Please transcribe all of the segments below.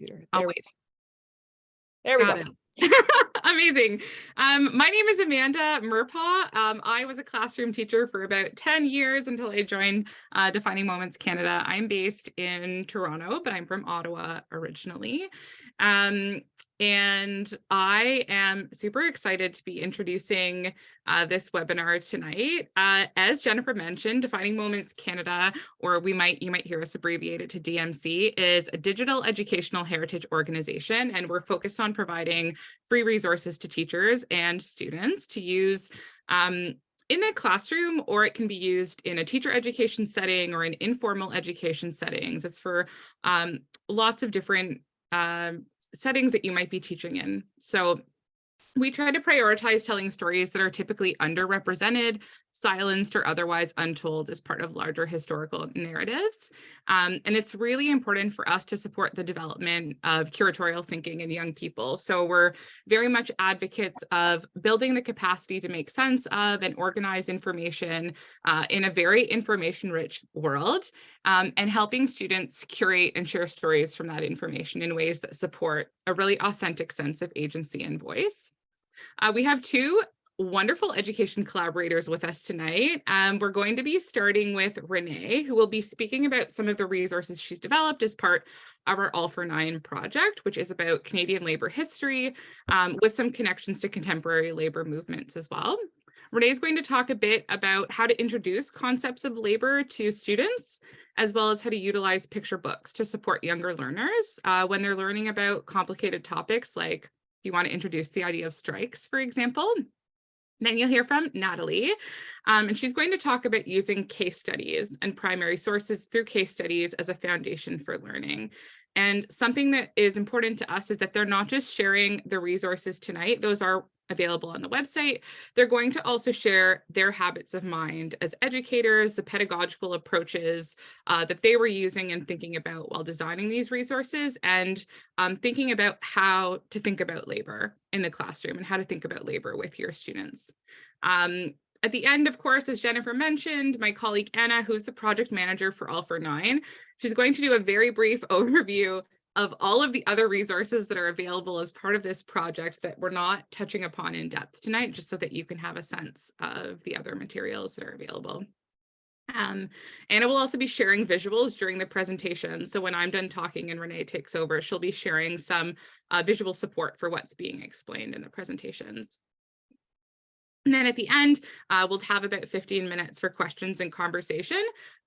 computer. I'll wait. There we Got go. it. Amazing. My name is Amanda Murpaugh. I was a classroom teacher for about 10 years until I joined Defining Moments Canada. I'm based in Toronto, but I'm from Ottawa originally. And I am super excited to be introducing this webinar tonight. As Jennifer mentioned, Defining Moments Canada, or you might hear us abbreviate it to DMC, is a digital educational heritage organization, and we're focused on providing free resources to teachers and students to use in a classroom, or it can be used in a teacher education setting or in informal education settings. It's for lots of different settings that you might be teaching in. So we try to prioritize telling stories that are typically underrepresented, silenced, or otherwise untold as part of larger historical narratives. And it's really important for us to support the development of curatorial thinking in young people. So we're very much advocates of building the capacity to make sense of and organize information in a very information-rich world, and helping students curate and share stories from that information in ways that support a really authentic sense of agency and voice. We have two wonderful education collaborators with us tonight. We're going to be starting with Renee, who will be speaking about some of the resources she's developed as part of our All for Nine project, which is about Canadian labor history with some connections to contemporary labor movements as well. Renee is going to talk a bit about how to introduce concepts of labor to students, as well as how to utilize picture books to support younger learners when they're learning about complicated topics like if you want to introduce the idea of strikes, for example. Then you'll hear from Natalie, and she's going to talk about using case studies and primary sources through case studies as a foundation for learning. And something that is important to us is that they're not just sharing the resources tonight. Those are available on the website. They're going to also share their habits of mind as educators, the pedagogical approaches that they were using and thinking about while designing these resources, and thinking about how to think about labor in the classroom and how to think about labor with your students. At the end, of course, as Jennifer mentioned, my colleague Anna, who's the project manager for All for Nine, she's going to do a very brief overview of all of the other resources that are available as part of this project that we're not touching upon in depth tonight, just so that you can have a sense of the other materials that are available. Anna will also be sharing visuals during the presentation. So when I'm done talking and Renee takes over, she'll be sharing some visual support for what's being explained in the presentations. And then at the end, we'll have about 15 minutes for questions and conversation,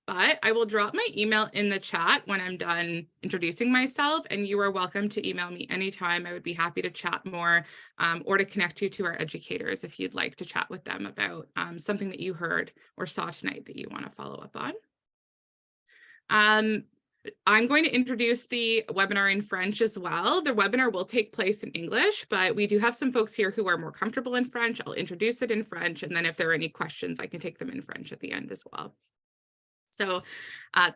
but I will drop my email in the chat when I'm done introducing myself, and you are welcome to email me anytime. I would be happy to chat more or to connect you to our educators if you'd like to chat with them about something that you heard or saw tonight that you want to follow up on. I'm going to introduce the webinar in French as well. The webinar will take place in English, but we do have some folks here who are more comfortable in French. I'll introduce it in French, and then if there are any questions, I can take them in French at the end as well. So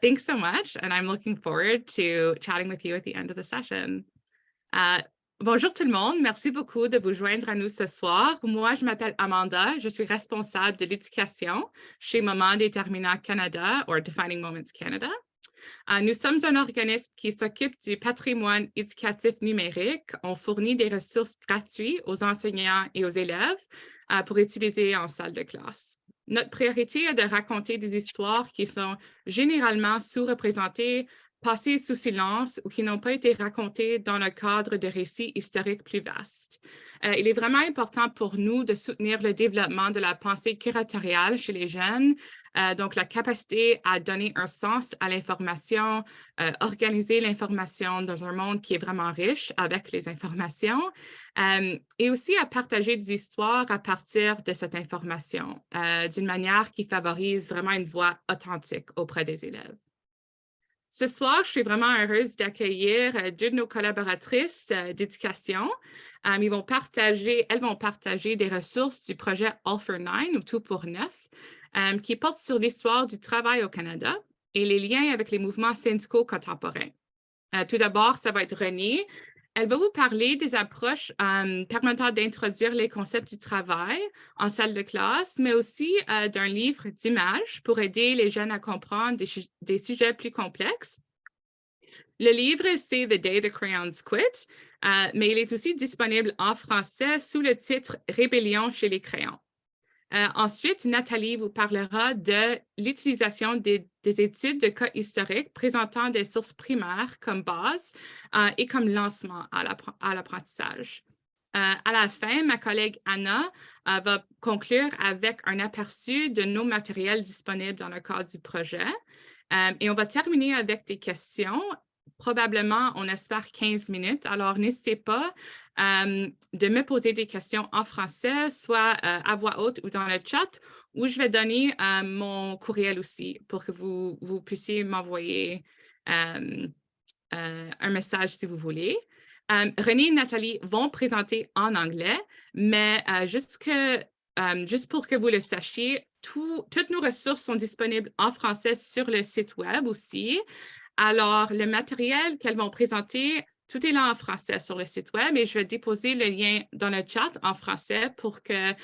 thanks so much, and I'm looking forward to chatting with you at the end of the session. Bonjour tout le monde, merci beaucoup de vous joindre à nous ce soir. Moi, je m'appelle Amanda, je suis responsable de l'éducation chez Moment Déterminant Canada, or Defining Moments Canada. Nous sommes un organisme qui s'occupe du patrimoine éducatif numérique. On fournit des ressources gratuites aux enseignants et aux élèves pour utiliser en salle de classe. Notre priorité est de raconter des histoires qui sont généralement sous-représentées, passées sous silence ou qui n'ont pas été racontées dans le cadre de récits historiques plus vastes. Il est vraiment important pour nous de soutenir le développement de la pensée curatoriale chez les jeunes, donc la capacité à donner un sens à l'information, organiser l'information dans un monde qui est vraiment riche avec les informations, et aussi à partager des histoires à partir de cette information d'une manière qui favorise vraiment une voix authentique auprès des élèves. Ce soir, je suis vraiment heureuse d'accueillir deux de nos collaboratrices d'éducation. Elles vont partager des ressources du projet All for Nine, ou Tout pour 9, qui porte sur l'histoire du travail au Canada et les liens avec les mouvements syndicaux contemporains. Tout d'abord, ça va être Renée. Elle va vous parler des approches permettant d'introduire les concepts du travail en salle de classe, mais aussi d'un livre d'images pour aider les jeunes à comprendre des sujets plus complexes. Le livre, c'est The Day the Crayons Quit, mais il est aussi disponible en français sous le titre Rébellion chez les crayons. Ensuite, Nathalie vous parlera de l'utilisation des études de cas historiques présentant des sources primaires comme base et comme lancement à l'apprentissage. À la fin, ma collègue Anna va conclure avec un aperçu de nos matériels disponibles dans le cadre du projet. Et on va terminer avec des questions. Probablement, on espère 15 minutes. Alors, n'hésitez pas de me poser des questions en français, soit à voix haute ou dans le chat, ou je vais donner mon courriel aussi pour que vous puissiez m'envoyer un message si vous voulez. René et Nathalie vont présenter en anglais, mais juste pour que vous le sachiez, toutes nos ressources sont disponibles en français sur le site web aussi. Alors, le matériel qu'elles vont présenter, tout est là en français sur le site web et je vais déposer le lien dans le chat en français pour que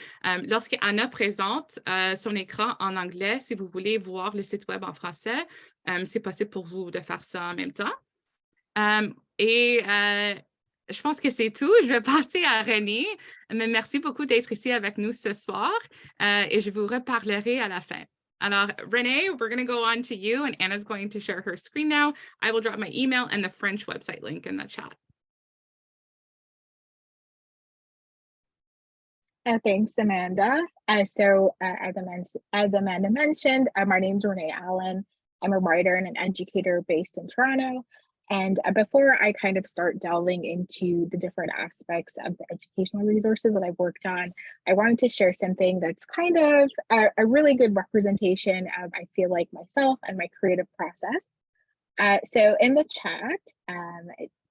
lorsqu'Anna présente son écran en anglais, si vous voulez voir le site web en français, c'est possible pour vous de faire ça en même temps. Je pense que c'est tout. Je vais passer à René, mais merci beaucoup d'être ici avec nous ce soir et je vous reparlerai à la fin. Alors, Renee, we're going to go on to you, and Anna's going to share her screen now. I will drop my email and the French website link in the chat. Thanks, Amanda. As Amanda mentioned, my name is Renee Allen. I'm a writer and an educator based in Toronto. And before I kind of start delving into the different aspects of the educational resources that I've worked on, I wanted to share something that's kind of a really good representation of, I feel like, myself and my creative process. So in the chat,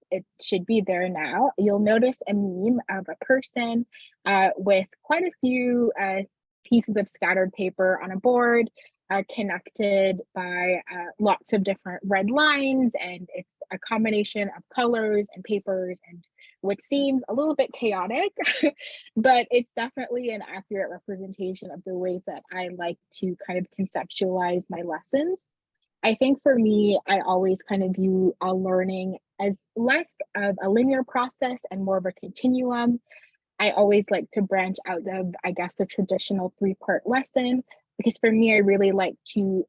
it should be there now. You'll notice a meme of a person with quite a few pieces of scattered paper on a board connected by lots of different red lines, and it's a combination of colors and papers and what seems a little bit chaotic, but it's definitely an accurate representation of the ways that I like to kind of conceptualize my lessons. I think for me, I always kind of view learning as less of a linear process and more of a continuum. I always like to branch out of, I guess, the traditional three-part lesson, because for me, I really like to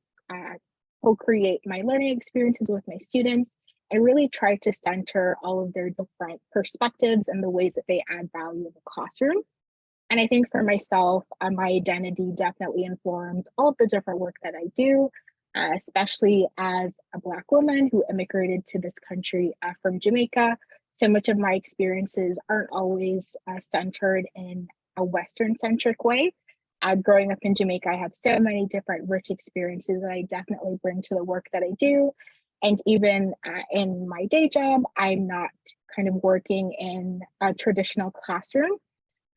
co-create my learning experiences with my students and really try to center all of their different perspectives and the ways that they add value in the classroom. And I think for myself, my identity definitely informs all of the different work that I do, especially as a Black woman who immigrated to this country from Jamaica. So much of my experiences aren't always centered in a Western-centric way. Growing up in Jamaica, I have so many different rich experiences that I definitely bring to the work that I do. And even in my day job, I'm not kind of working in a traditional classroom.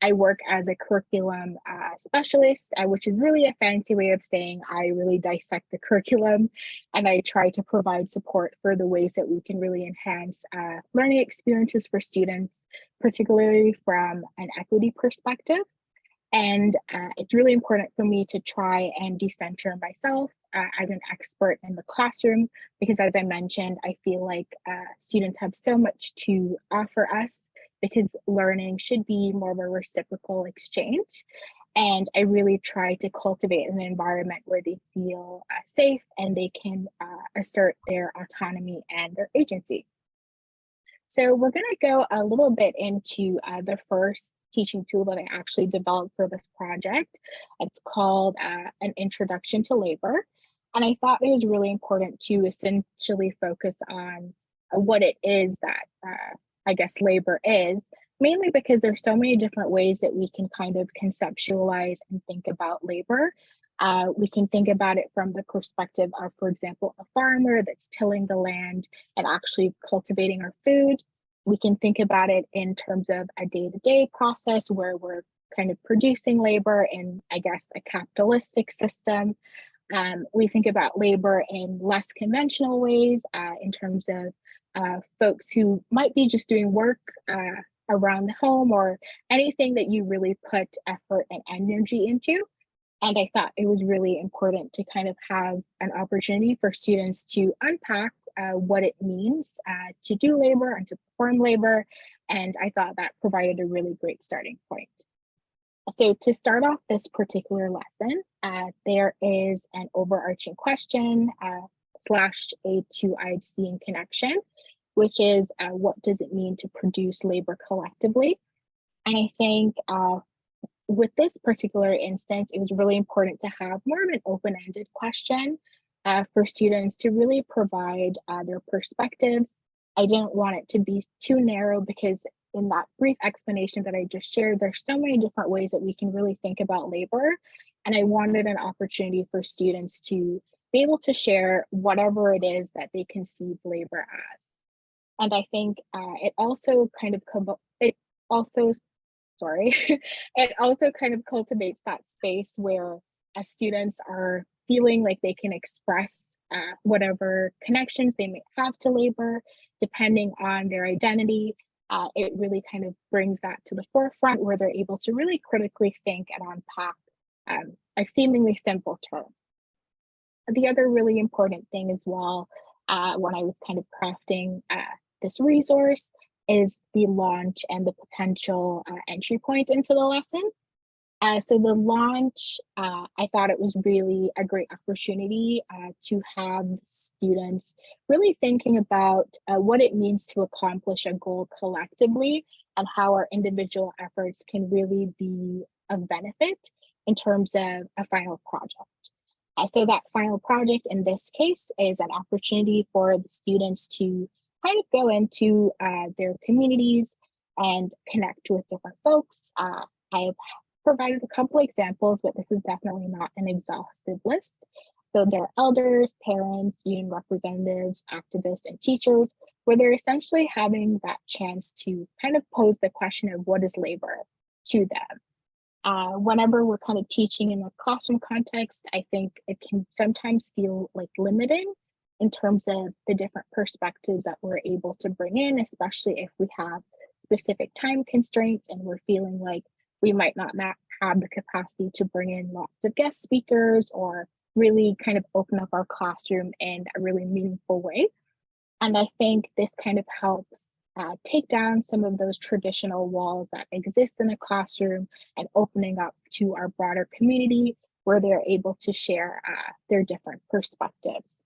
I work as a curriculum specialist, which is really a fancy way of saying I really dissect the curriculum and I try to provide support for the ways that we can really enhance learning experiences for students, particularly from an equity perspective. And it's really important for me to try and decenter myself as an expert in the classroom, because as I mentioned, I feel like students have so much to offer us, because learning should be more of a reciprocal exchange. And I really try to cultivate an environment where they feel safe and they can assert their autonomy and their agency. So we're going to go a little bit into the first teaching tool that I actually developed for this project. It's called An Introduction to Labor. And I thought it was really important to essentially focus on what it is that I guess labor is, mainly because there's so many different ways that we can kind of conceptualize and think about labor. We can think about it from the perspective of, for example, a farmer that's tilling the land and actually cultivating our food. We can think about it in terms of a day-to-day process where we're kind of producing labor in, I guess, a capitalistic system. We think about labor in less conventional ways in terms of folks who might be just doing work around the home or anything that you really put effort and energy into. And I thought it was really important to kind of have an opportunity for students to unpack what it means to do labor and to perform labor. And I thought that provided a really great starting point. So to start off this particular lesson, there is an overarching question slash a two-eyed seeing connection, which is what does it mean to produce labor collectively? And I think with this particular instance, it was really important to have more of an open-ended question for students to really provide their perspectives. I didn't want it to be too narrow because in that brief explanation that I just shared, there's so many different ways that we can really think about labor. And I wanted an opportunity for students to be able to share whatever it is that they conceive labor as. And I think it also kind of it also cultivates that space where students are feeling like they can express whatever connections they may have to labor, depending on their identity. It really kind of brings that to the forefront where they're able to really critically think and unpack a seemingly simple term. The other really important thing as well, when I was kind of crafting this resource, is the launch and the potential entry point into the lesson. So the launch, I thought it was really a great opportunity to have students really thinking about what it means to accomplish a goal collectively and how our individual efforts can really be of benefit in terms of a final project. So that final project in this case is an opportunity for the students to kind of go into their communities and connect with different folks. I've provided a couple examples, but this is definitely not an exhaustive list. So there are elders, parents, union representatives, activists, and teachers, where they're essentially having that chance to kind of pose the question of what is labor to them. Whenever we're kind of teaching in a classroom context, I think it can sometimes feel like limiting in terms of the different perspectives that we're able to bring in, especially if we have specific time constraints and we're feeling like we might not have the capacity to bring in lots of guest speakers or really kind of open up our classroom in a really meaningful way. And I think this kind of helps take down some of those traditional walls that exist in the classroom and opening up to our broader community where they're able to share their different perspectives.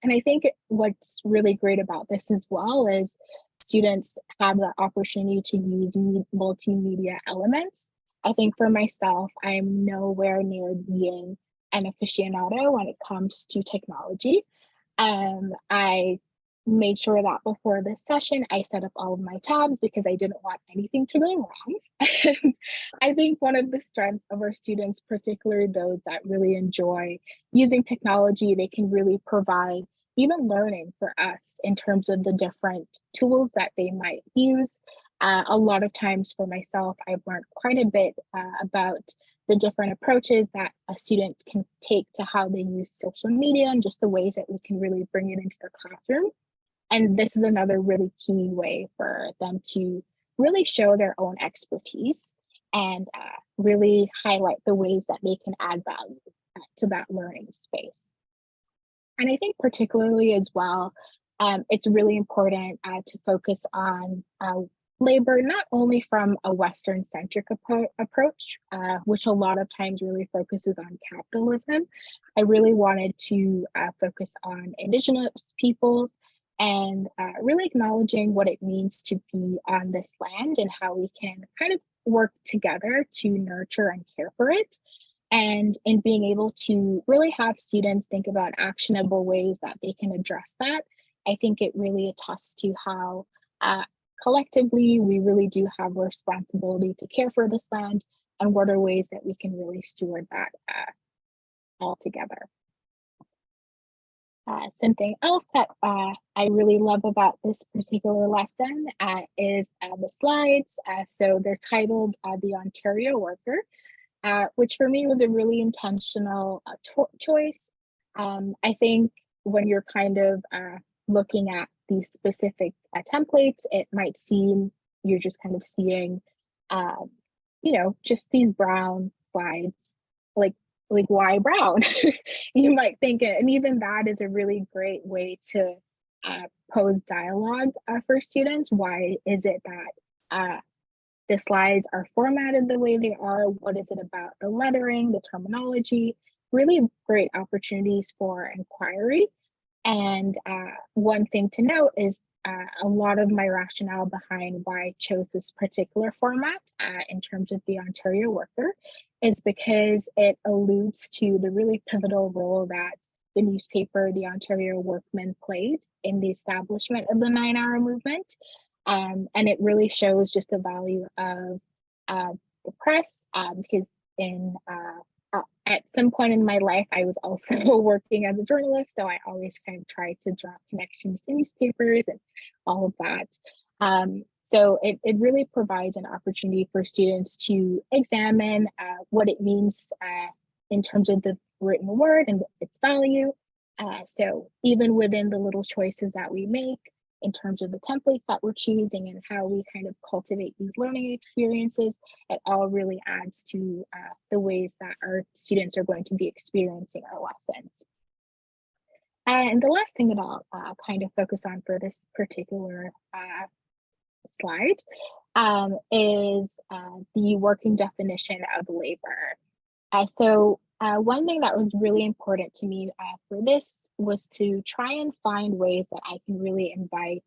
And I think what's really great about this as well is students have the opportunity to use multimedia elements. I think for myself, I'm nowhere near being an aficionado when it comes to technology. I made sure that before this session, I set up all of my tabs because I didn't want anything to go wrong. And I think one of the strengths of our students, particularly those that really enjoy using technology, they can really provide even learning for us in terms of the different tools that they might use. A lot of times for myself, I've learned quite a bit about the different approaches that students can take to how they use social media and just the ways that we can really bring it into the classroom. And this is another really key way for them to really show their own expertise and really highlight the ways that they can add value to that learning space. And I think particularly as well, it's really important to focus on labor, not only from a Western-centric approach, which a lot of times really focuses on capitalism. I really wanted to focus on Indigenous peoples and really acknowledging what it means to be on this land and how we can kind of work together to nurture and care for it. And in being able to really have students think about actionable ways that they can address that, I think it really attests to how collectively we really do have a responsibility to care for this land and what are ways that we can really steward that all together. Something else that I really love about this particular lesson is the slides. So they're titled The Ontario Worker, which for me was a really intentional choice. I think when you're kind of looking at these specific templates, it might seem you're just kind of seeing, just these brown slides, like why brown? You might think it, and even that is a really great way to pose dialogue for students. Why is it that the slides are formatted the way they are? What is it about the lettering, the terminology? Really great opportunities for inquiry. And one thing to note is a lot of my rationale behind why I chose this particular format in terms of the Ontario Worker is because it alludes to the really pivotal role that the newspaper, the Ontario Workman, played in the establishment of the 9-hour movement. And it really shows just the value of the press because at some point in my life, I was also working as a journalist, so I always kind of tried to draw connections to newspapers and all of that. So it really provides an opportunity for students to examine what it means in terms of the written word and its value. So even within the little choices that we make in terms of the templates that we're choosing and how we kind of cultivate these learning experiences, it all really adds to the ways that our students are going to be experiencing our lessons. And the last thing that I'll kind of focus on for this particular slide is the working definition of labor. So one thing that was really important to me for this was to try and find ways that I can really invite,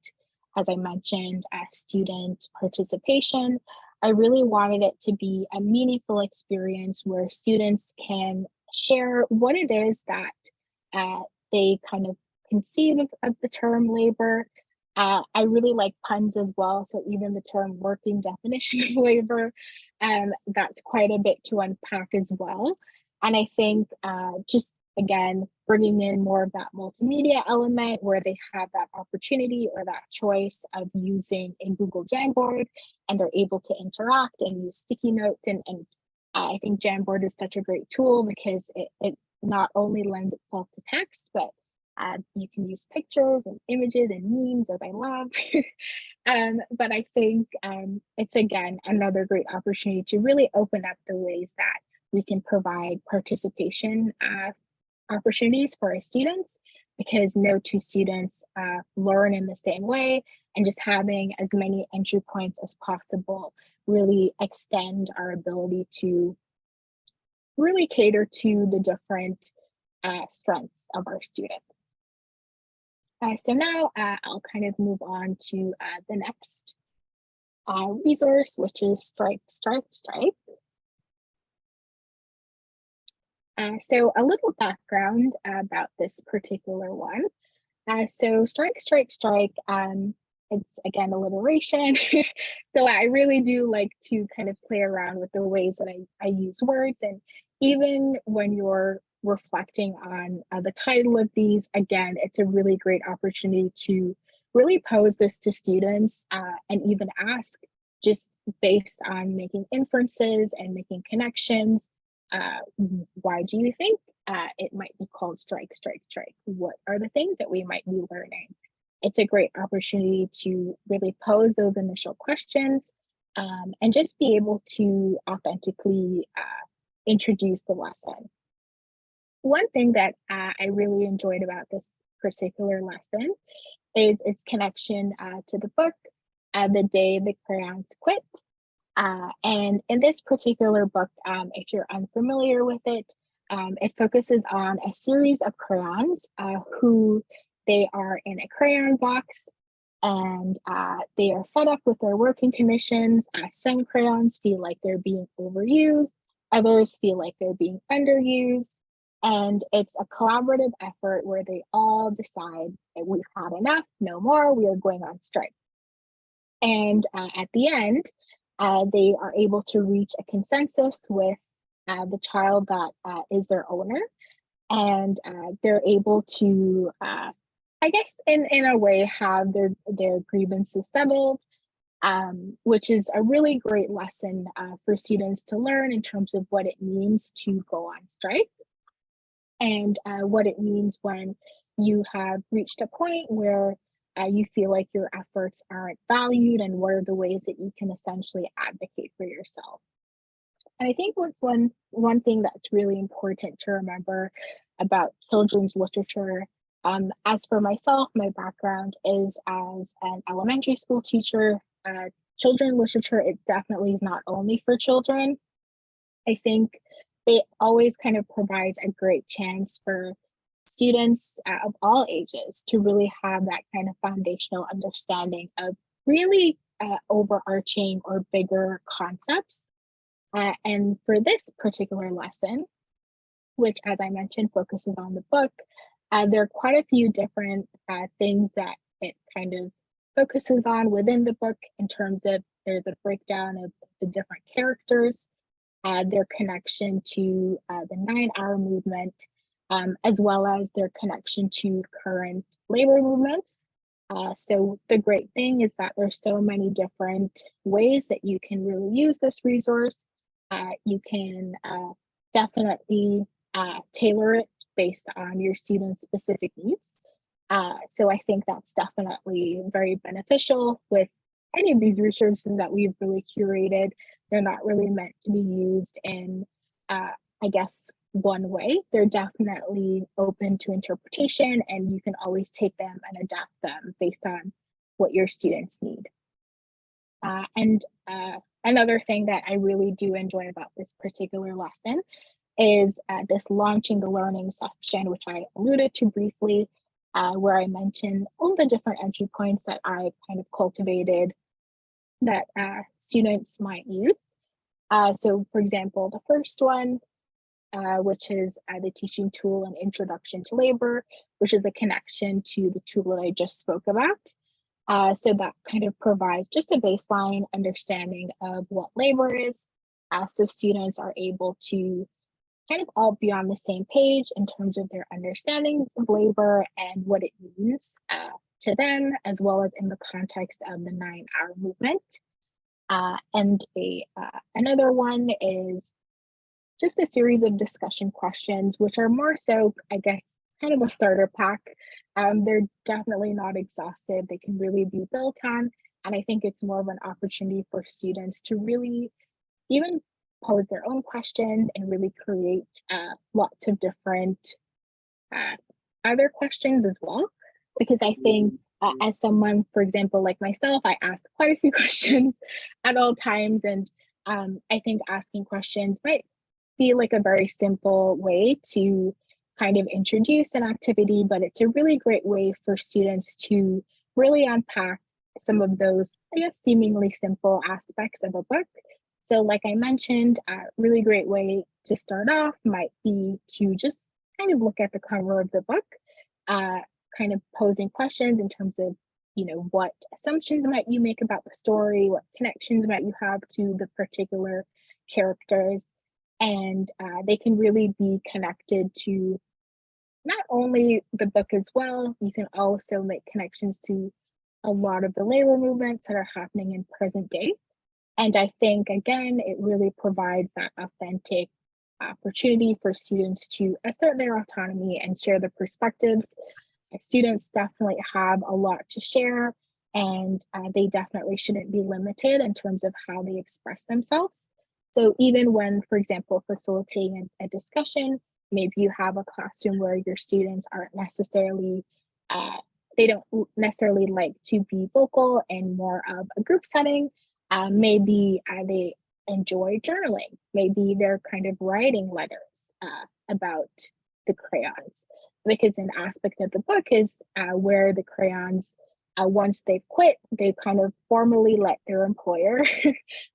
as I mentioned, student participation. I really wanted it to be a meaningful experience where students can share what it is that they kind of conceive of the term labor. I really like puns as well. So even the term working definition of labor, that's quite a bit to unpack as well. And I think just, again, bringing in more of that multimedia element where they have that opportunity or that choice of using a Google Jamboard and they're able to interact and use sticky notes. And I think Jamboard is such a great tool because it not only lends itself to text, but you can use pictures and images and memes, as I love. But I think it's, again, another great opportunity to really open up the ways that we can provide participation opportunities for our students, because no two students learn in the same way, and just having as many entry points as possible really extend our ability to really cater to the different strengths of our students. So now I'll kind of move on to the next resource, which is Stripe. So a little background about this particular one. So Strike. It's, again, alliteration. So I really do like to kind of play around with the ways that I use words. And even when you're reflecting on the title of these, again, it's a really great opportunity to really pose this to students and even ask, just based on making inferences and making connections, why do you think it might be called strike? What are the things that we might be learning? It's a great opportunity to really pose those initial questions and just be able to authentically introduce the lesson. One thing that I really enjoyed about this particular lesson is its connection to the book, The Day the Crayons Quit. And in this particular book, if you're unfamiliar with it, it focuses on a series of crayons who they are in a crayon box, and they are fed up with their working conditions. Some crayons feel like they're being overused, others feel like they're being underused. And it's a collaborative effort where they all decide that we've had enough, no more, we are going on strike. And at the end, they are able to reach a consensus with the child that is their owner. And they're able to, I guess, in a way, have their grievances settled, which is a really great lesson for students to learn in terms of what it means to go on strike, and what it means when you have reached a point where you feel like your efforts aren't valued, and what are the ways that you can essentially advocate for yourself. And I think what's one thing that's really important to remember about children's literature As for myself, my background is as an elementary school teacher. Children literature, it definitely is not only for children. I think it always kind of provides a great chance for students of all ages to really have that kind of foundational understanding of really overarching or bigger concepts. And for this particular lesson, which, as I mentioned, focuses on the book, there are quite a few different things that it kind of focuses on within the book in terms of there's a breakdown of the different characters, their connection to the 9-hour movement, as well as their connection to current labor movements. So the great thing is that there's so many different ways that you can really use this resource. You can definitely tailor it based on your student's specific needs. So I think that's definitely very beneficial with any of these resources that we've really curated. They're not really meant to be used in, I guess, one way. They're definitely open to interpretation, and you can always take them and adapt them based on what your students need. And another thing that I really do enjoy about this particular lesson is this launching the learning section, which I alluded to briefly, where I mentioned all the different entry points that I kind of cultivated that students might use. So for example, the first one, which is the teaching tool and introduction to labor, which is a connection to the tool that I just spoke about. So that kind of provides just a baseline understanding of what labor is. So students are able to kind of all be on the same page in terms of their understanding of labor and what it means to them, as well as in the context of the 9-hour movement. And another one is just a series of discussion questions, which are more so, I guess, kind of a starter pack. They're definitely not exhaustive. They can really be built on. And I think it's more of an opportunity for students to really even pose their own questions and really create lots of different other questions as well. Because I think as someone, for example, like myself, I ask quite a few questions at all times. And I think asking questions might be like a very simple way to kind of introduce an activity, but it's a really great way for students to really unpack some of those, I guess, seemingly simple aspects of a book. So like I mentioned, a really great way to start off might be to just kind of look at the cover of the book, kind of posing questions in terms of, what assumptions might you make about the story, what connections might you have to the particular characters, and they can really be connected to not only the book as well, you can also make connections to a lot of the labor movements that are happening in present day. And I think, again, it really provides that authentic opportunity for students to assert their autonomy and share their perspectives. Students definitely have a lot to share, and they definitely shouldn't be limited in terms of how they express themselves. So even when, for example, facilitating a discussion, maybe you have a classroom where your students aren't necessarily, they don't necessarily like to be vocal and more of a group setting. Maybe they enjoy journaling. Maybe they're kind of writing letters about the crayons, because an aspect of the book is where the crayons, once they've quit, they kind of formally let their employer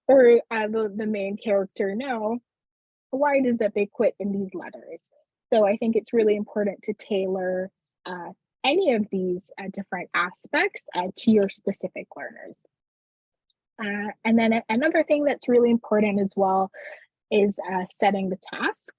or the main character know why it is that they quit in these letters. So I think it's really important to tailor any of these different aspects to your specific learners. And then another thing that's really important as well is setting the task.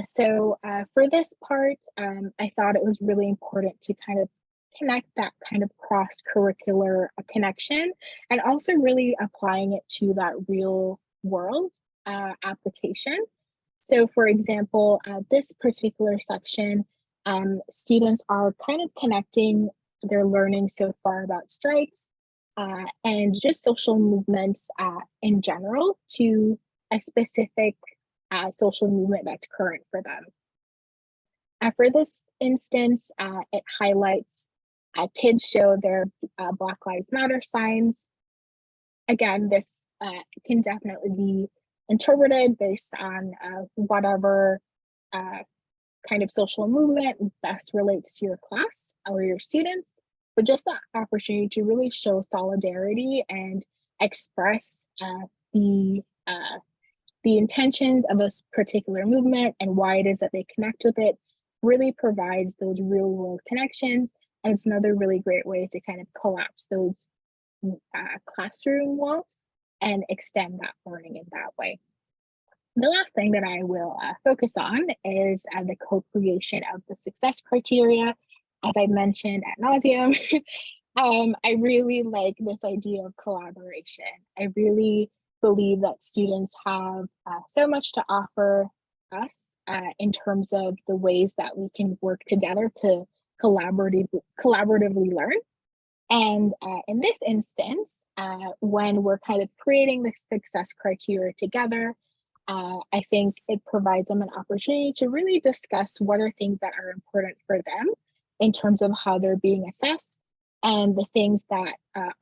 So for this part, I thought it was really important to kind of connect that kind of cross-curricular connection, and also really applying it to that real world application. So for example, this particular section, students are kind of connecting their learning so far about strikes and just social movements in general to a specific social movement that's current for them. For this instance, it highlights kids show their Black Lives Matter signs. Again, this can definitely be interpreted based on whatever uh, kind of social movement best relates to your class or your students, but just the opportunity to really show solidarity and express uh, the intentions of a particular movement and why it is that they connect with it really provides those real world connections. And it's another really great way to kind of collapse those classroom walls and extend that learning in that way. The last thing that I will focus on is the co-creation of the success criteria. As I mentioned ad nauseum, I really like this idea of collaboration. I really believe that students have so much to offer us in terms of the ways that we can work together to collaboratively learn. And in this instance, when we're kind of creating the success criteria together, I think it provides them an opportunity to really discuss what are things that are important for them in terms of how they're being assessed and the things that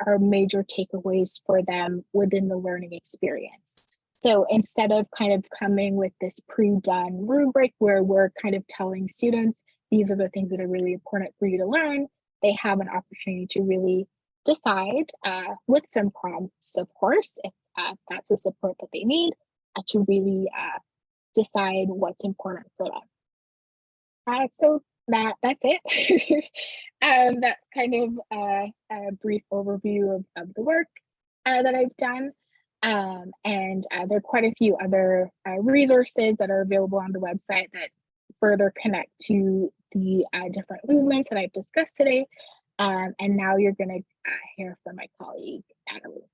are major takeaways for them within the learning experience. So instead of kind of coming with this pre-done rubric where we're kind of telling students, these are the things that are really important for you to learn, they have an opportunity to really decide with some prompts, of course, if that's the support that they need, to really decide what's important for them. So that's it. That's kind of a brief overview of the work that I've done. And there are quite a few other resources that are available on the website that further connect to the different movements that I've discussed today. And now you're going to hear from my colleague, Natalie.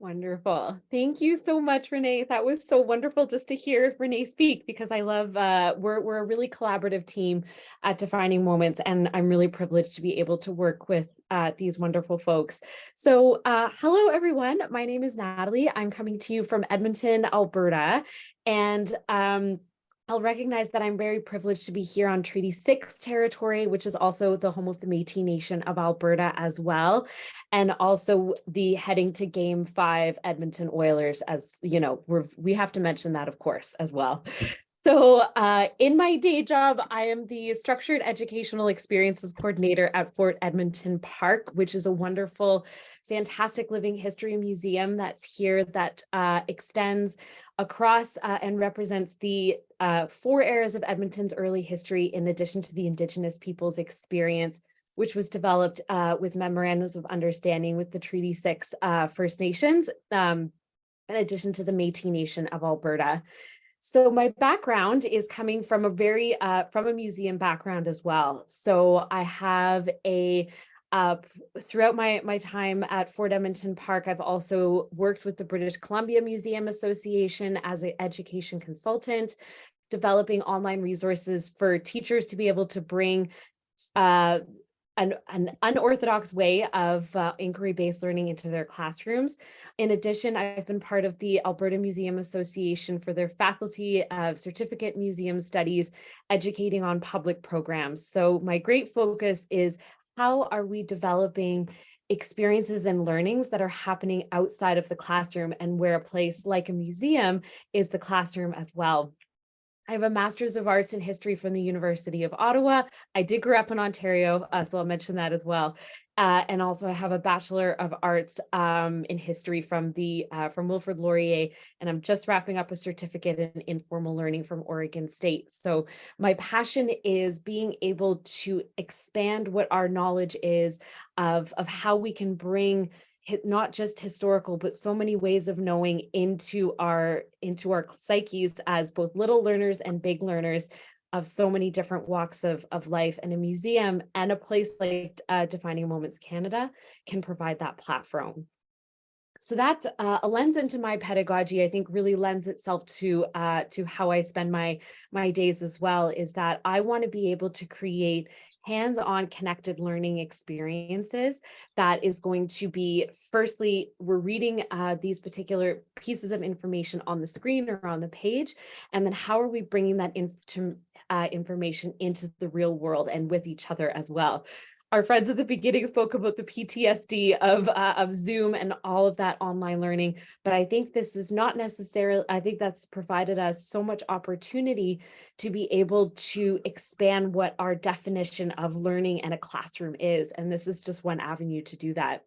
Wonderful. Thank you so much, Renee. That was so wonderful just to hear Renee speak, because I love, we're a really collaborative team at Defining Moments, and I'm really privileged to be able to work with these wonderful folks. So hello, everyone. My name is Natalie. I'm coming to you from Edmonton, Alberta, and I'll recognize that I'm very privileged to be here on Treaty 6 territory, which is also the home of the Métis Nation of Alberta as well. And also the heading to Game 5 Edmonton Oilers, as you know, we have to mention that, of course, as well. So in my day job, I am the Structured Educational Experiences Coordinator at Fort Edmonton Park, which is a wonderful, fantastic living history museum that's here that extends across and represents the 4 eras of Edmonton's early history, in addition to the Indigenous people's experience, which was developed with memorandums of understanding with the Treaty 6 First Nations, in addition to the Métis Nation of Alberta. So my background is coming from from a museum background as well. So I have throughout my time at Fort Edmonton Park, I've also worked with the British Columbia Museum Association as an education consultant, developing online resources for teachers to be able to bring an unorthodox way of inquiry-based learning into their classrooms. In addition, I've been part of the Alberta Museum Association for their faculty of certificate museum studies, educating on public programs. So my great focus is, how are we developing experiences and learnings that are happening outside of the classroom, and where a place like a museum is the classroom as well. I have a Master's of Arts in History from the University of Ottawa. I did grow up in Ontario, so I'll mention that as well. And also I have a Bachelor of Arts in History from Wilfrid Laurier, and I'm just wrapping up a certificate in informal learning from Oregon State. So my passion is being able to expand what our knowledge is of how we can bring not just historical, but so many ways of knowing into our psyches as both little learners and big learners of so many different walks of life. And a museum and a place like Defining Moments Canada can provide that platform. So that's a lens into my pedagogy. I think really lends itself to how I spend my days as well. Is that I want to be able to create hands-on connected learning experiences that is going to be, firstly, we're reading these particular pieces of information on the screen or on the page, and then how are we bringing that information into the real world and with each other as well. Our friends at the beginning spoke about the PTSD of Zoom and all of that online learning, but I think this is not necessarily, I think that's provided us so much opportunity to be able to expand what our definition of learning in a classroom is. And this is just one avenue to do that.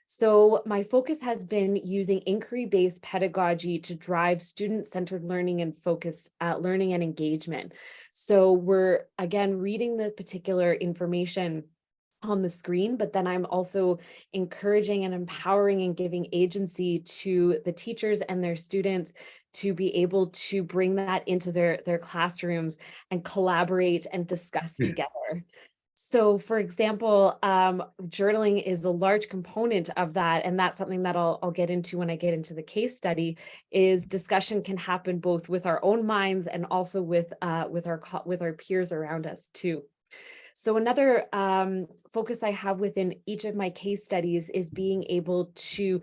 So my focus has been using inquiry-based pedagogy to drive student-centered learning and focus learning and engagement. So we're, again, reading the particular information on the screen, but then I'm also encouraging and empowering and giving agency to the teachers and their students to be able to bring that into their classrooms and collaborate and discuss together. So for example, journaling is a large component of that. And that's something that I'll get into when I get into the case study. Is discussion can happen both with our own minds and also with our peers around us too. So another focus I have within each of my case studies is being able to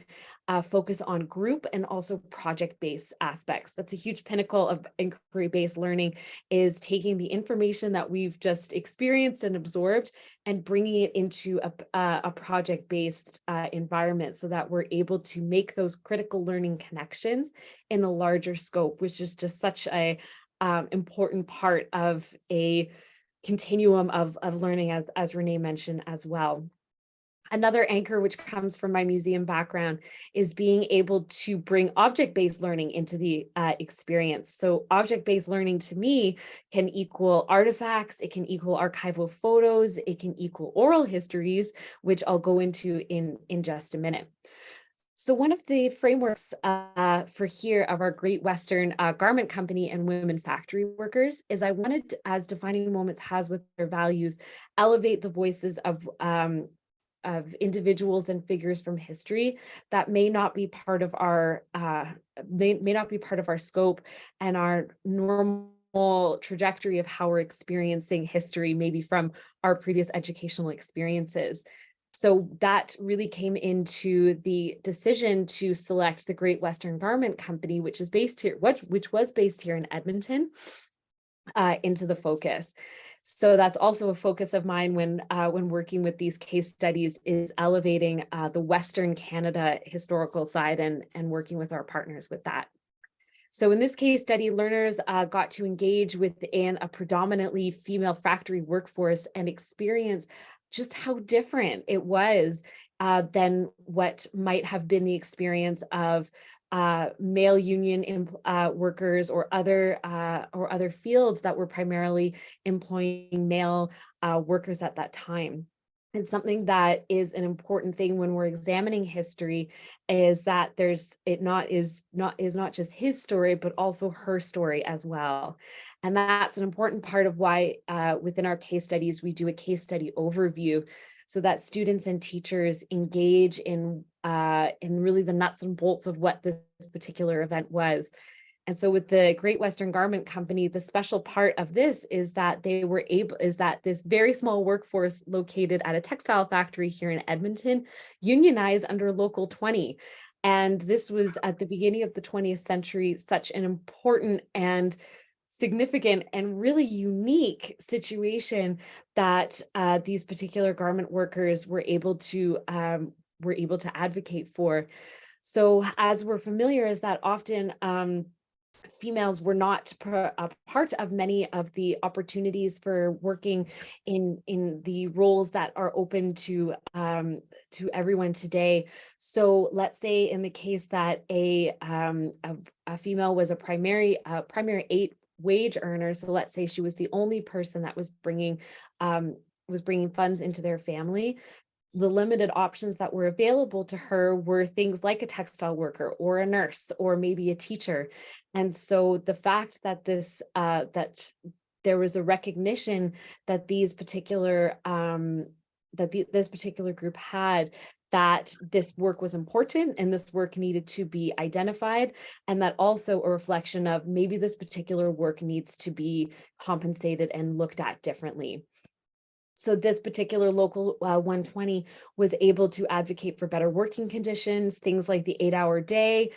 focus on group and also project-based aspects. That's a huge pinnacle of inquiry-based learning, is taking the information that we've just experienced and absorbed and bringing it into a project-based environment so that we're able to make those critical learning connections in a larger scope, which is just such a important part of a continuum of learning, as Renee mentioned as well. Another anchor, which comes from my museum background, is being able to bring object-based learning into the experience. So object-based learning to me can equal artifacts, it can equal archival photos, it can equal oral histories, which I'll go into in just a minute. So one of the frameworks for here of our Great Western Garment Company and women factory workers is I wanted, as Defining Moments has with their values, elevate the voices of individuals and figures from history that may not be part of our scope and our normal trajectory of how we're experiencing history, maybe from our previous educational experiences. So that really came into the decision to select the Great Western Garment Company, which was based here in Edmonton, into the focus. So that's also a focus of mine when working with these case studies, is elevating the Western Canada historical side and working with our partners with that. So in this case study, learners got to engage within a predominantly female factory workforce and experience just how different it was than what might have been the experience of male union workers or other fields that were primarily employing male workers at that time. And something that is an important thing when we're examining history is that is not just his story, but also her story as well. And that's an important part of why within our case studies, we do a case study overview so that students and teachers engage in really the nuts and bolts of what this particular event was. And so with the Great Western Garment Company, the special part of this is that this very small workforce located at a textile factory here in Edmonton unionized under Local 20. And this was at the beginning of the 20th century, such an important and significant and really unique situation that these particular garment workers were able to advocate for. So as we're familiar, is that often females were not a part of many of the opportunities for working in the roles that are open to everyone today. So let's say in the case that a female was a primary 8 wage earner, so let's say she was the only person that was bringing funds into their family, the limited options that were available to her were things like a textile worker or a nurse or maybe a teacher. And so the fact that that there was a recognition that these particular this particular group had, that this work was important and this work needed to be identified, and that also a reflection of maybe this particular work needs to be compensated and looked at differently. So this particular local 120 was able to advocate for better working conditions, things like the 8-hour day,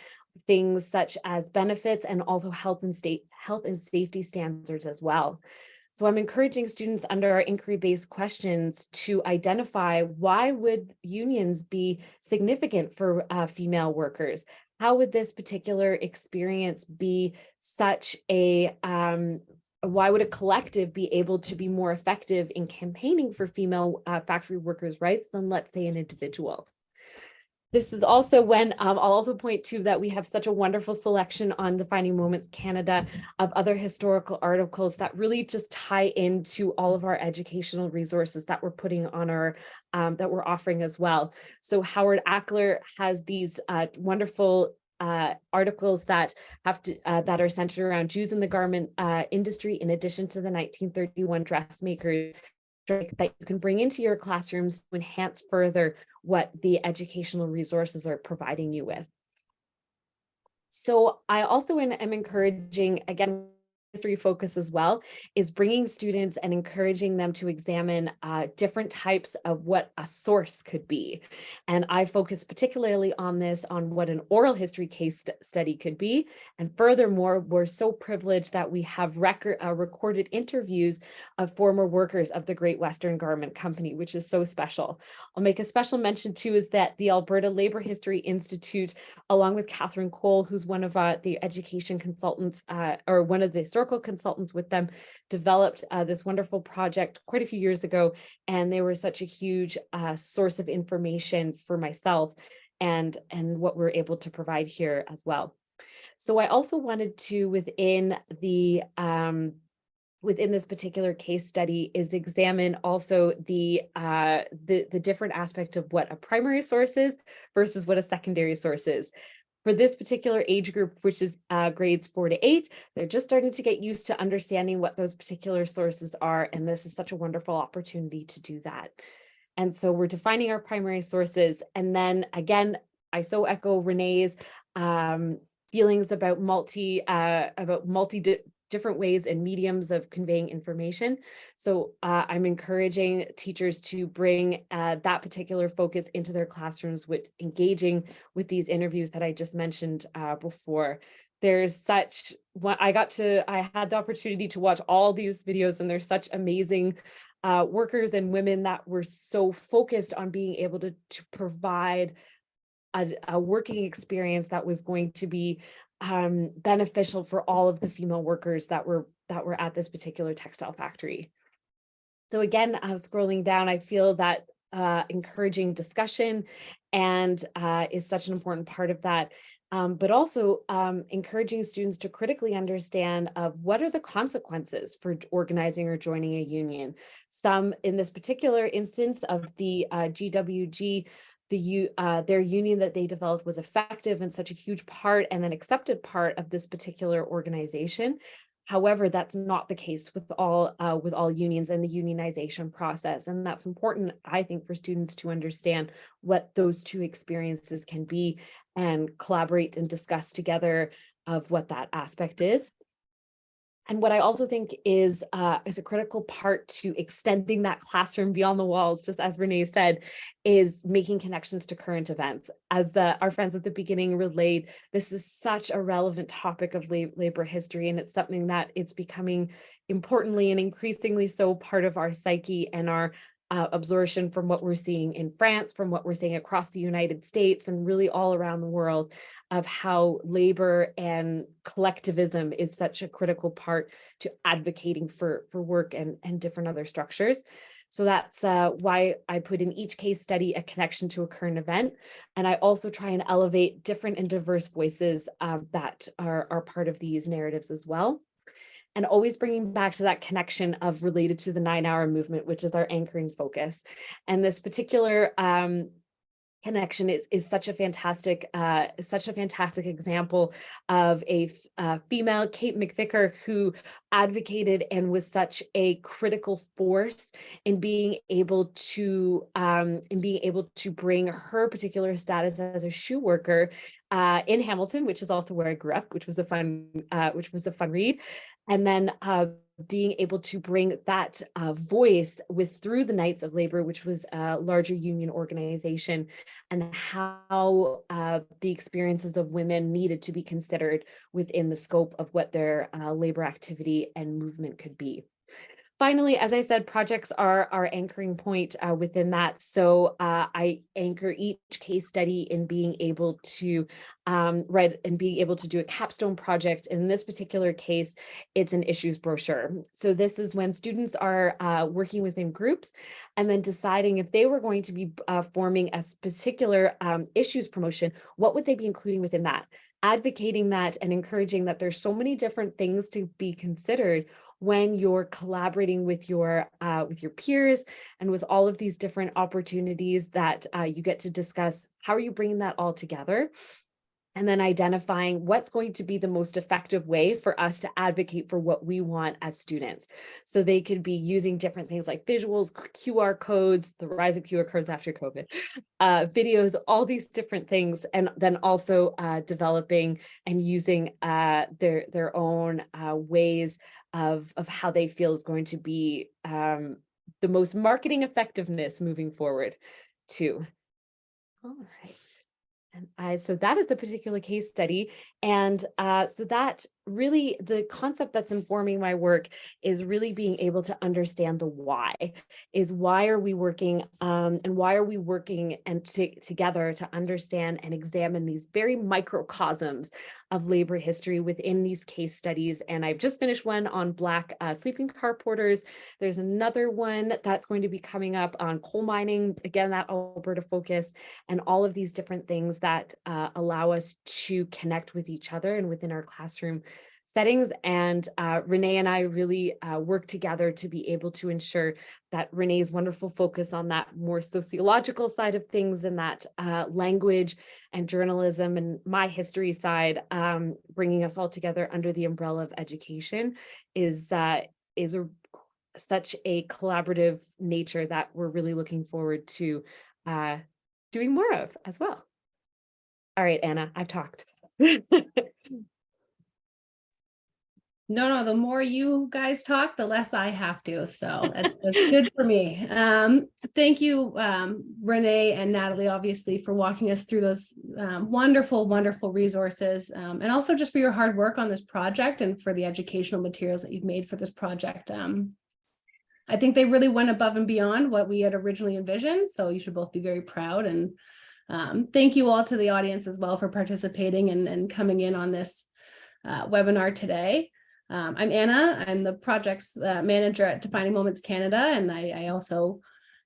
things such as benefits, and also health and safety standards as well. So I'm encouraging students under our inquiry-based questions to identify, why would unions be significant for female workers? How would this particular experience be such a, why would a collective be able to be more effective in campaigning for female factory workers' rights than, let's say, an individual? This is also when I'll also point to that we have such a wonderful selection on Defining Moments Canada of other historical articles that really just tie into all of our educational resources that we're putting on our, that we're offering as well. So Howard Ackler has these wonderful articles that have to that are centered around Jews in the garment industry, in addition to the 1931 dressmakers that you can bring into your classrooms to enhance further what the educational resources are providing you with. So I also am encouraging, again, history focus as well, is bringing students and encouraging them to examine different types of what a source could be. And I focus particularly on this, on what an oral history case study could be. And furthermore, we're so privileged that we have recorded interviews of former workers of the Great Western Garment Company, which is so special. I'll make a special mention too, is that the Alberta Labour History Institute, along with Catherine Cole, who's one of the education consultants, or one of the historical consultants with them, developed this wonderful project quite a few years ago, and they were such a huge source of information for myself and what we're able to provide here as well. So I also wanted to, within this particular case study, is examine also the different aspect of what a primary source is versus what a secondary source is. For this particular age group, which is grades 4 to 8, they're just starting to get used to understanding what those particular sources are, and this is such a wonderful opportunity to do that. And so we're defining our primary sources, and then again, I so echo Renee's feelings about different ways and mediums of conveying information. So I'm encouraging teachers to bring that particular focus into their classrooms with engaging with these interviews that I just mentioned before. There's such, I had the opportunity to watch all these videos, and there's such amazing workers and women that were so focused on being able to provide a working experience that was going to be beneficial for all of the female workers that were at this particular textile factory. So again, scrolling down, I feel that encouraging discussion and is such an important part of that. But also encouraging students to critically understand of what are the consequences for organizing or joining a union. Some, in this particular instance of the GWG, their union that they developed was effective and such a huge part and an accepted part of this particular organization. However, that's not the case with all unions and the unionization process. And that's important, I think, for students to understand what those two experiences can be and collaborate and discuss together of what that aspect is. And what I also think is a critical part to extending that classroom beyond the walls, just as Renee said, is making connections to current events. As our friends at the beginning relayed, this is such a relevant topic of labor history, and it's something that it's becoming importantly and increasingly so part of our psyche and our absorption from what we're seeing in France, from what we're seeing across the United States, and really all around the world, of how labor and collectivism is such a critical part to advocating for work and different other structures. So that's why I put in each case study a connection to a current event. And I also try and elevate different and diverse voices that are part of these narratives as well. And always bringing back to that connection of related to the 9-hour movement, which is our anchoring focus. And this particular connection is such a fantastic example of a female, Kate McVicker, who advocated and was such a critical force in being able to bring her particular status as a shoe worker in Hamilton, which is also where I grew up, which was a fun read, and then being able to bring that voice through the Knights of Labor, which was a larger union organization, and how the experiences of women needed to be considered within the scope of what their labor activity and movement could be. Finally, as I said, projects are our anchoring point within that. So I anchor each case study in being able to write and being able to do a capstone project. In this particular case, it's an issues brochure. So this is when students are working within groups and then deciding if they were going to be forming a particular issues promotion, what would they be including within that? Advocating that and encouraging that there's so many different things to be considered when you're collaborating with your peers and with all of these different opportunities that you get to discuss. How are you bringing that all together? And then identifying what's going to be the most effective way for us to advocate for what we want as students. So they could be using different things like visuals, QR codes, the rise of QR codes after COVID, videos, all these different things, and then also developing and using their own ways of how they feel is going to be the most marketing effectiveness moving forward too. All right. So that is the particular case study. And so that really, the concept that's informing my work is really being able to understand the why. Is why are we working and why are we working and together to understand and examine these very microcosms of labor history within these case studies. And I've just finished one on Black sleeping car porters. There's another one that's going to be coming up on coal mining, again, that Alberta focus, and all of these different things that allow us to connect with each other and within our classroom settings. And Renee and I really work together to be able to ensure that Renee's wonderful focus on that more sociological side of things and that language and journalism, and my history side, bringing us all together under the umbrella of education is such a collaborative nature that we're really looking forward to doing more of as well. All right, Anna, I've talked. No, the more you guys talk, the less I have to. So that's good for me. Thank you, Renee and Natalie, obviously, for walking us through those wonderful, wonderful resources, and also just for your hard work on this project and for the educational materials that you've made for this project. I think they really went above and beyond what we had originally envisioned. So you should both be very proud. And thank you all to the audience as well for participating and coming in on this webinar today. I'm Anna. I'm the projects manager at Defining Moments Canada, and I also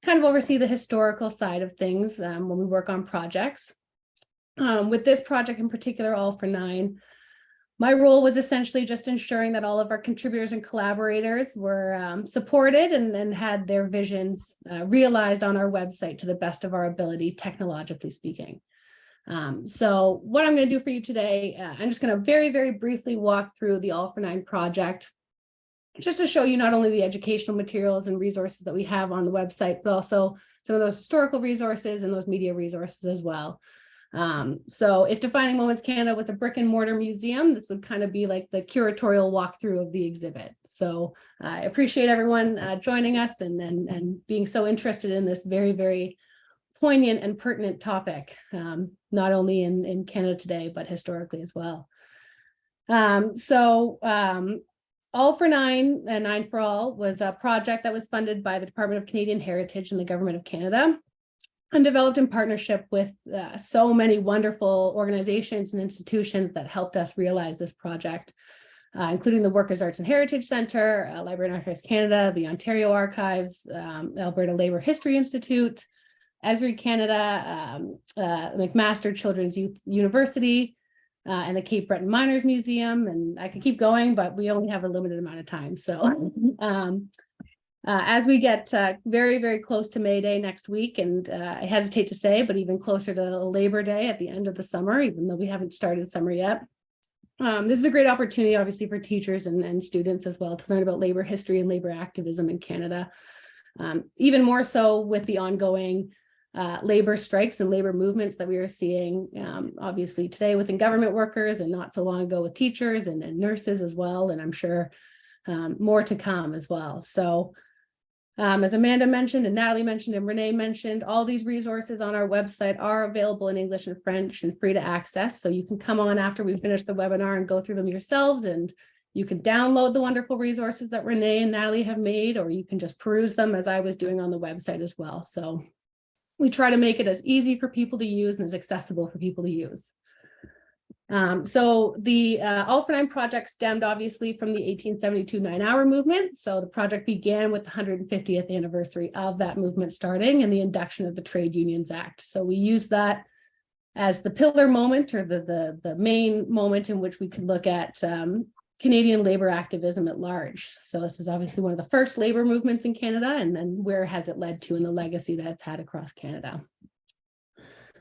kind of oversee the historical side of things when we work on projects. With this project in particular, All for Nine, my role was essentially just ensuring that all of our contributors and collaborators were supported and had their visions realized on our website to the best of our ability, technologically speaking. So what I'm going to do for you today, I'm just going to very, very briefly walk through the All for Nine project, just to show you not only the educational materials and resources that we have on the website, but also some of those historical resources and those media resources as well. So if Defining Moments Canada was a brick and mortar museum, this would kind of be like the curatorial walkthrough of the exhibit. So I appreciate everyone joining us and being so interested in this very, very poignant and pertinent topic, not only in Canada today, but historically as well. All for Nine and Nine for All was a project that was funded by the Department of Canadian Heritage and the Government of Canada, and developed in partnership with so many wonderful organizations and institutions that helped us realize this project, including the Workers' Arts and Heritage Centre, Library and Archives Canada, the Ontario Archives, Alberta Labour History Institute, Esri Canada, McMaster Children's Youth University, and the Cape Breton Miners Museum. And I could keep going, but we only have a limited amount of time. So As we get very, very close to May Day next week, and I hesitate to say, but even closer to Labor Day at the end of the summer, even though we haven't started summer yet, this is a great opportunity, obviously, for teachers and students as well to learn about labor history and labor activism in Canada. Even more so with the ongoing labor strikes and labor movements that we are seeing, obviously today within government workers, and not so long ago with teachers and nurses as well, and I'm sure more to come as well. So as Amanda mentioned, and Natalie mentioned, and Renee mentioned, all these resources on our website are available in English and French and free to access. So you can come on after we finish the webinar and go through them yourselves, and you can download the wonderful resources that Renee and Natalie have made, or you can just peruse them as I was doing on the website as well. So we try to make it as easy for people to use and as accessible for people to use. So the All for Nine project stemmed obviously from the 1872 9-hour movement. So the project began with the 150th anniversary of that movement starting and the induction of the Trade Unions Act. So we used that as the pillar moment, or the main moment in which we could look at Canadian labor activism at large. So this was obviously one of the first labor movements in Canada, and then where has it led to in the legacy that it's had across Canada.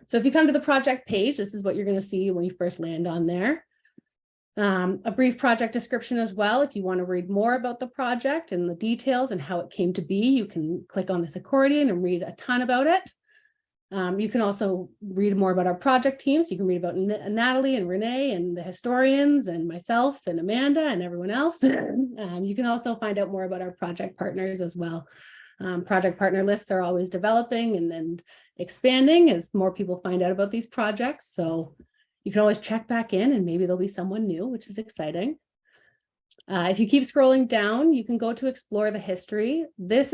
So if you come to the project page, this is what you're going to see when you first land on there. A brief project description as well. If you want to read more about the project and the details and how it came to be, you can click on this accordion and read a ton about it. You can also read more about our project teams. You can read about Natalie and Renee and the historians and myself and Amanda and everyone else. You can also find out more about our project partners as well. Project partner lists are always developing and expanding as more people find out about these projects. So you can always check back in and maybe there'll be someone new, which is exciting. If you keep scrolling down, you can go to explore the history. This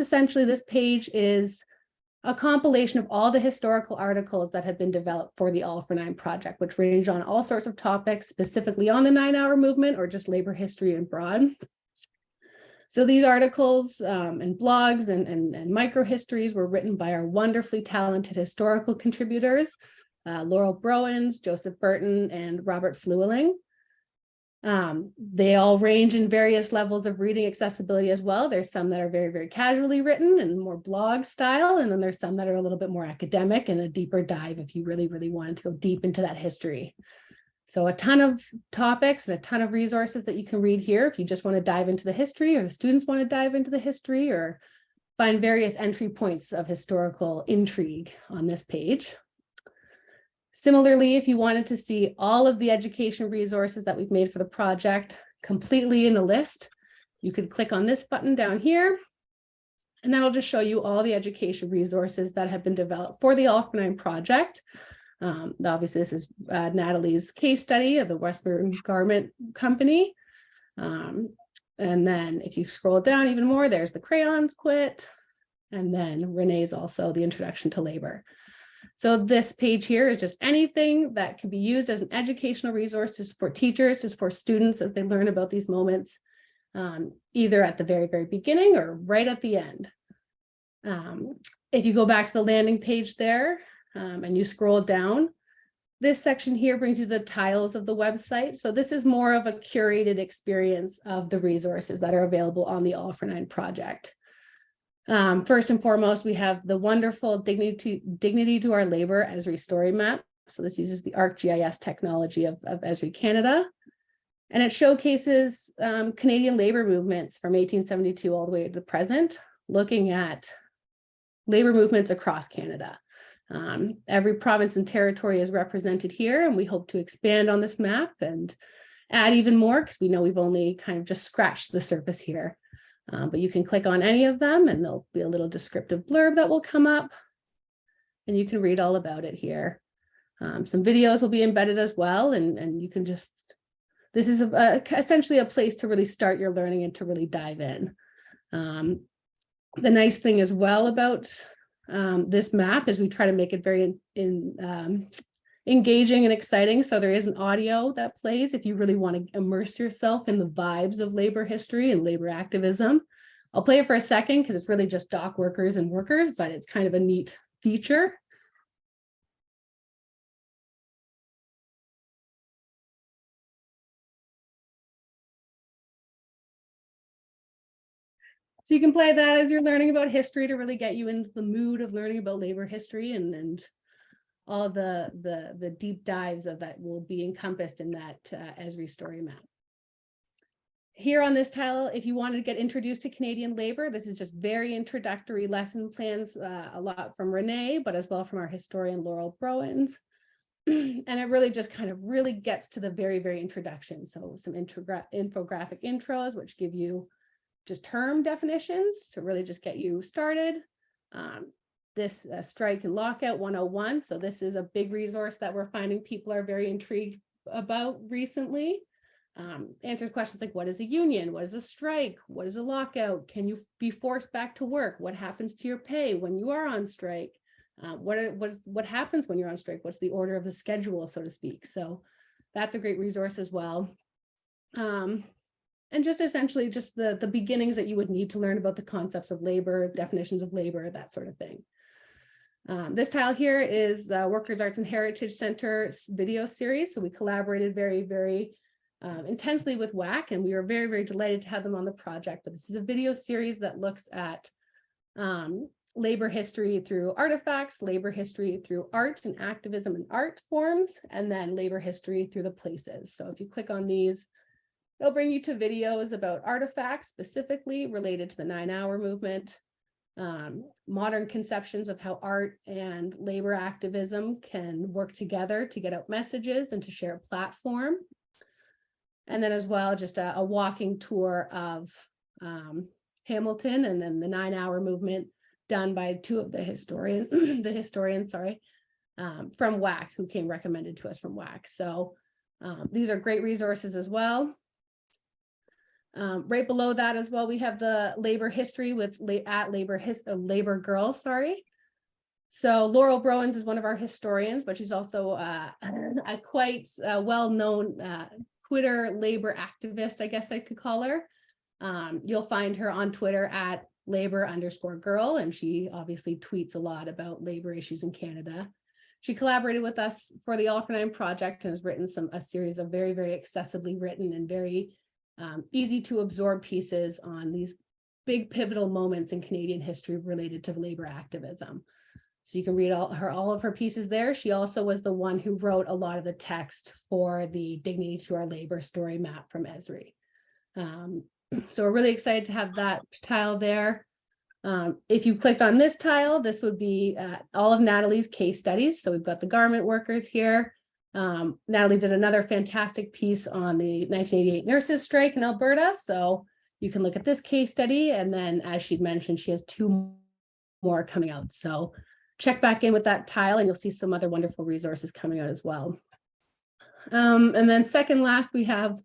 page is a compilation of all the historical articles that have been developed for the All for Nine project, which range on all sorts of topics, specifically on the 9-hour movement or just labor history and broad. So these articles and blogs and micro histories were written by our wonderfully talented historical contributors, Laurel Browens, Joseph Burton, and Robert Flueling. They all range in various levels of reading accessibility as well. There's some that are very, very casually written and more blog style, and then there's some that are a little bit more academic and a deeper dive if you really, really wanted to go deep into that history. So a ton of topics and a ton of resources that you can read here if you just want to dive into the history, or the students want to dive into the history, or find various entry points of historical intrigue on this page. Similarly, if you wanted to see all of the education resources that we've made for the project completely in a list, you could click on this button down here, and that'll just show you all the education resources that have been developed for the All for Nine project. Obviously, this is Natalie's case study of the Western Garment Company. And then if you scroll down even more, there's the crayons quit. And then Renee's also the introduction to labor. So this page here is just anything that can be used as an educational resource to support teachers, to support students as they learn about these moments, either at the very, very beginning or right at the end. If you go back to the landing page there, and you scroll down, this section here brings you the tiles of the website. So this is more of a curated experience of the resources that are available on the All for Nine project. First and foremost, we have the wonderful Dignity to Our Labor Esri story map. So this uses the ArcGIS technology of Esri Canada. And it showcases Canadian labor movements from 1872 all the way to the present, looking at labor movements across Canada. Every province and territory is represented here, and we hope to expand on this map and add even more, because we know we've only kind of just scratched the surface here. But you can click on any of them and there'll be a little descriptive blurb that will come up, and you can read all about it here. Some videos will be embedded as well, and you can just, this is essentially a place to really start your learning and to really dive in. The nice thing as well about this map is we try to make it very engaging and exciting. So there is an audio that plays if you really want to immerse yourself in the vibes of labor history and labor activism. I'll play it for a second because it's really just dock workers and workers, but it's kind of a neat feature. So you can play that as you're learning about history to really get you into the mood of learning about labor history, and all the deep dives of that will be encompassed in that Esri story map. Here on this tile, if you wanted to get introduced to Canadian labor, this is just very introductory lesson plans, a lot from Renee, but as well from our historian Laurel Browens. And it really just kind of really gets to the very, very introduction. So some infographic intros, which give you just term definitions to really just get you started. This strike and lockout 101. So this is a big resource that we're finding people are very intrigued about recently. Answers questions like, what is a union? What is a strike? What is a lockout? Can you be forced back to work? What happens to your pay when you are on strike? What happens when you're on strike? What's the order of the schedule, so to speak? So that's a great resource as well. And just essentially just the beginnings that you would need to learn about the concepts of labor, definitions of labor, that sort of thing. This tile here is Workers' Arts and Heritage Center video series. So we collaborated very, very intensely with WAC, and we were very, very delighted to have them on the project. But this is a video series that looks at labor history through artifacts, labor history through art and activism and art forms, and then labor history through the places. So if you click on these, they'll bring you to videos about artifacts specifically related to the 9-hour movement, modern conceptions of how art and labor activism can work together to get out messages and to share a platform. And then as well, just a walking tour of Hamilton, and then the 9-hour movement done by two of the historians, from WAC, who came recommended to us from WAC. So these are great resources as well. Right below that as well, we have the labor history with Labor Girls, sorry. So Laurel Browens is one of our historians, but she's also a quite well-known Twitter labor activist, I guess I could call her. You'll find her on Twitter at labor_girl, and she obviously tweets a lot about labor issues in Canada. She collaborated with us for the All for Nine project and has written a series of very, very accessibly written and very easy to absorb pieces on these big pivotal moments in Canadian history related to labor activism. So you can read all of her pieces there. She also was the one who wrote a lot of the text for the Dignity to Our Labor story map from Esri. So we're really excited to have that tile there. If you clicked on this tile, this would be all of Natalie's case studies. So we've got the garment workers here. Natalie did another fantastic piece on the 1988 nurses strike in Alberta. So you can look at this case study. And then, as she'd mentioned, she has 2 more coming out. So check back in with that tile and you'll see some other wonderful resources coming out as well. And then second last, we have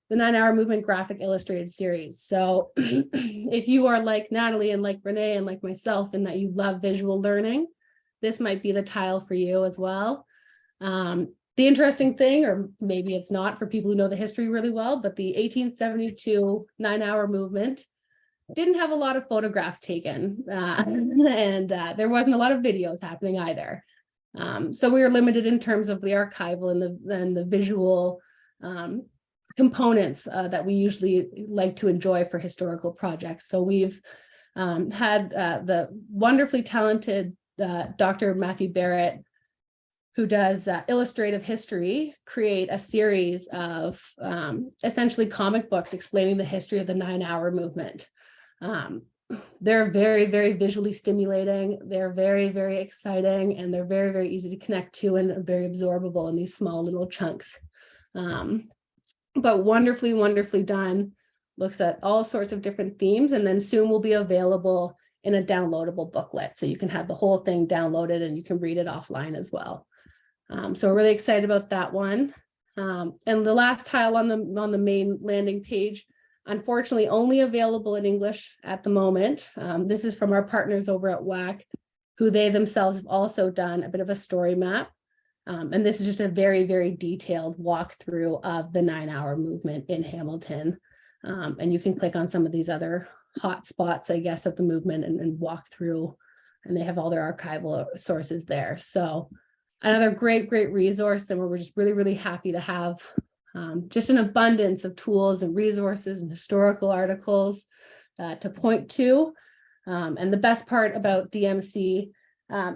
the 9-hour movement graphic illustrated series. So if you are like Natalie and like Renee and like myself, in that you love visual learning, this might be the tile for you as well. The interesting thing, or maybe it's not for people who know the history really well, but the 1872 9-hour movement didn't have a lot of photographs taken, and there wasn't a lot of videos happening either. So we were limited in terms of the archival and the visual components that we usually like to enjoy for historical projects. So we've had the wonderfully talented Dr. Matthew Barrett, who does illustrative history, create a series of essentially comic books explaining the history of the 9-hour movement. They're very, very visually stimulating. They're very, very exciting, and they're very, very easy to connect to and very absorbable in these small little chunks. But wonderfully, wonderfully done. Looks at all sorts of different themes, and then soon will be available in a downloadable booklet. So you can have the whole thing downloaded and you can read it offline as well. So we're really excited about that one. And the last tile on the main landing page, unfortunately only available in English at the moment. This is from our partners over at WAC, who they themselves have also done a bit of a story map. And this is just a very, very detailed walkthrough of the 9-hour movement in Hamilton. And you can click on some of these other hot spots, I guess, of the movement and walk through, and they have all their archival sources there. So another great, great resource. And we're just really, really happy to have just an abundance of tools and resources and historical articles to point to. And the best part about DMC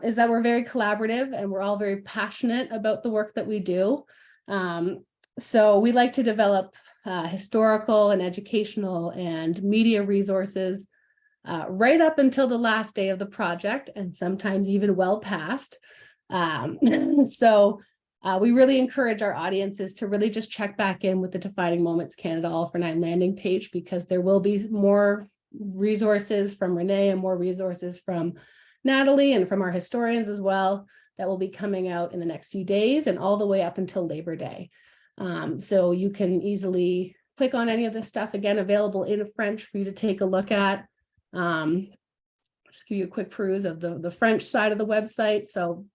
is that we're very collaborative and we're all very passionate about the work that we do. So we like to develop historical and educational and media resources right up until the last day of the project, and sometimes even well past. So we really encourage our audiences to really just check back in with the Defining Moments Canada All for 9 landing page, because there will be more resources from Renee and more resources from Natalie and from our historians as well that will be coming out in the next few days and all the way up until Labor Day. So you can easily click on any of this stuff, again, available in French for you to take a look at. Just give you a quick peruse of the French side of the website. So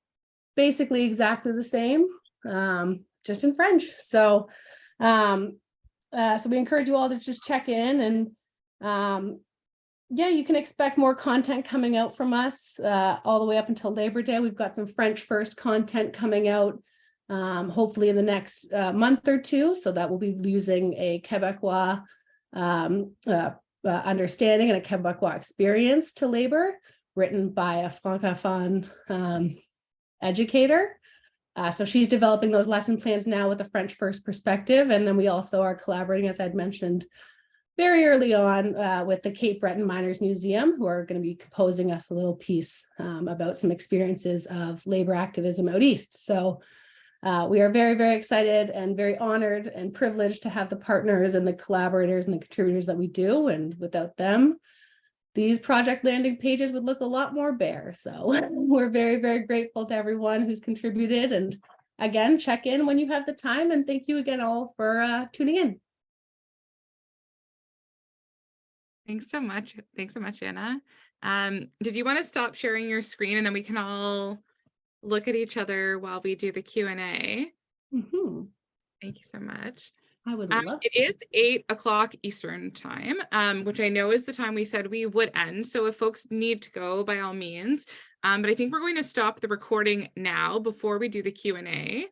basically exactly the same, just in French. So, so we encourage you all to just check in, and yeah, you can expect more content coming out from us all the way up until Labor Day. We've got some French first content coming out, hopefully in the next month or two. So that will be using a Quebecois understanding and a Quebecois experience to labor, written by a Francophone educator. So she's developing those lesson plans now with a French first perspective. And then we also are collaborating, as I'd mentioned very early on, with the Cape Breton Miners Museum, who are going to be composing us a little piece about some experiences of labor activism out east. So we are very, very excited and very honored and privileged to have the partners and the collaborators and the contributors that we do. And without them, these project landing pages would look a lot more bare. So we're very, very grateful to everyone who's contributed. And again, check in when you have the time. And thank you again all for tuning in. Thanks so much. Thanks so much, Anna. Did you want to stop sharing your screen and then we can all look at each other while we do the Q&A? Mm-hmm. Thank you so much. I would love it is 8 o'clock Eastern time, which I know is the time we said we would end. So if folks need to go, by all means, but I think we're going to stop the recording now before we do the Q&A.